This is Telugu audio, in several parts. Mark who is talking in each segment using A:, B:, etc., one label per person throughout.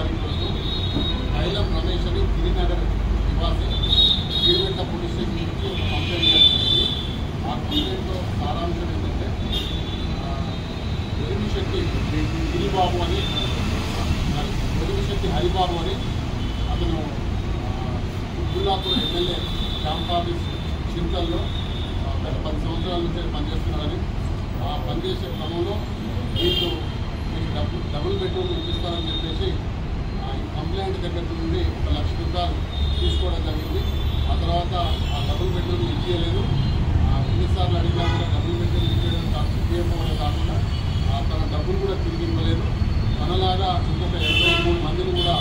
A: తారీఖు తైలం రమేష్ అని గిరినగర్ నివాసి గిరిమెట్ల పోలీస్ స్టేషన్ నుంచి ఒక కంప్లైంట్ జరిగింది. ఆ కంప్లైంట్లో సారాంశం ఏంటంటే ఒదిమిశెట్టి గిరిబాబు అని ఒదిమిశెట్టి హరిబాబు అని అతను గుల్లాపూర్ ఎమ్మెల్యే క్యాంప్ ఆఫీస్ చింతల్లో గత 10 సంవత్సరాల నుంచి పనిచేస్తున్నారని, ఆ పనిచేసే క్రమంలో మీకు డబుల్ బెడ్రూమ్ ఇప్పిస్తారని చెప్పేసి ఈ కంప్లైంట్ దగ్గర నుండి 1 లక్ష రూపాయలు తీసుకోవడం జరిగింది. ఆ తర్వాత ఆ డబుల్ బెడ్రూమ్ ఇచ్చేయలేదు. ఎన్నిసార్లు అడిగినా కూడా డబుల్ బెడ్రూమ్ ఇవ్వకపోవడం కాకుండా తన డబ్బులు కూడా తిరిగి ఇవ్వలేదు. మనలాగా ఇంకొక 23 మందిని కూడా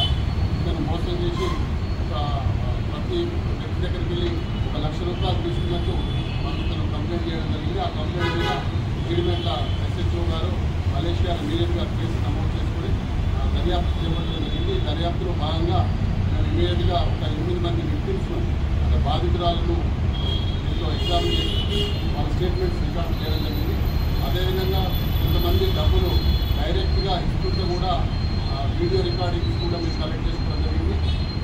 A: ఇతను మోసం చేసి ప్రతి వ్యక్తి దగ్గరికి వెళ్ళి 1 లక్ష రూపాయలు తీసుకున్నట్టు మనకు ఇతను కంప్లైంట్ చేయడం జరిగింది. ఆ కంప్లైంట్ మీద గిరిమెట్ల SHO గారు మలేష్ గారు ఇమీడియట్ గా కేసు నమోదు చేసుకుని దర్యాప్తు చేపట్టడం జరిగింది. దర్యాప్తులో భాగంగా ఇమీడియట్గా ఒక 8 మంది విక్టిమ్స్ అంటే బాధితురాలను దీంట్లో ఎగ్జామిన్ చేసి వాళ్ళ స్టేట్మెంట్స్ రికార్డ్ చేయడం జరిగింది. అదేవిధంగా కొంతమంది డబ్బులు డైరెక్ట్గా ఇస్తుంటే కూడా వీడియో రికార్డింగ్స్ కూడా మేము కలెక్ట్ చేసుకోవడం జరిగింది.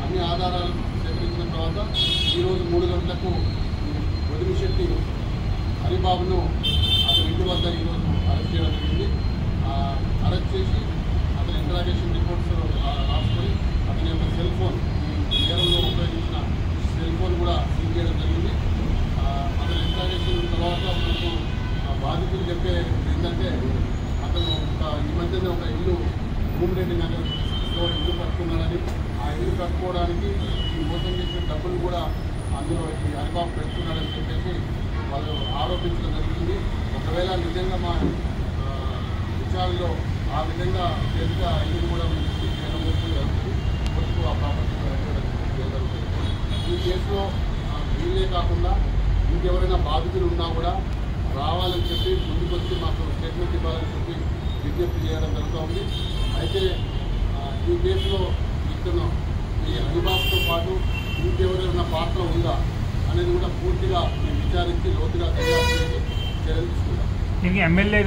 A: అన్ని ఆధారాలు సేకరించిన తర్వాత ఈరోజు 3 గంటలకు ఒదిమిశెట్టి హరిబాబును అతని ఇంటి వద్ద ఈరోజు అరెస్ట్ చేయడం జరిగింది. అరెస్ట్ చేసి అతని ఇంటరాగేషన్ రిపోర్ట్స్ రాసుకొని అతని యొక్క సెల్ ఫోన్ ఈ నేరంలో ఉపయోగించిన సెల్ ఫోన్ కూడా సీజ్ చేయడం జరిగింది. అతని ఇంటరాగేషన్ తర్వాత మనకు బాధితులు చెప్పే ఏంటంటే అతను ఈ మధ్యనే ఒక ఇల్లు భూమిరెడ్డి నగర్లో ఇల్లు కట్టుకున్నాడని, ఆ ఇల్లు కట్టుకోవడానికి ఈ మోసం చేసిన డబ్బులు కూడా అందులో ఈ హరిబాబు పెట్టుకున్నాడని చెప్పేసి వాళ్ళు ఆరోపించడం జరిగింది. ఒకవేళ నిజంగా మా విచారణలో ఆ విధంగా చేస్తే ఆ ఇల్లు కూడా చేయడం జరుగుతుంది. కోర్టుకు ఆ ప్రాపర్టీ జరుగుతుంది. ఈ కేసులో వీళ్ళే కాకుండా ఇంకెవరైనా బాధితులు ఉన్నా కూడా రావాలని చెప్పి ముందుకొచ్చి మాకు స్టేట్మెంట్ ఇవ్వాలని చెప్పి విజ్ఞప్తి చేయడం జరుగుతుంది. అయితే ఈ కేసులో ఇతను ఈ హరిబాబుతో పాటు ఇంకెవరైనా పాత్ర ఉందా అనేది కూడా పూర్తిగా మేము విచారించి లోతుగా దర్యాప్తు చేసి చర్యలు తీసుకుంటాం.
B: దీనికి ఎమ్మెల్యే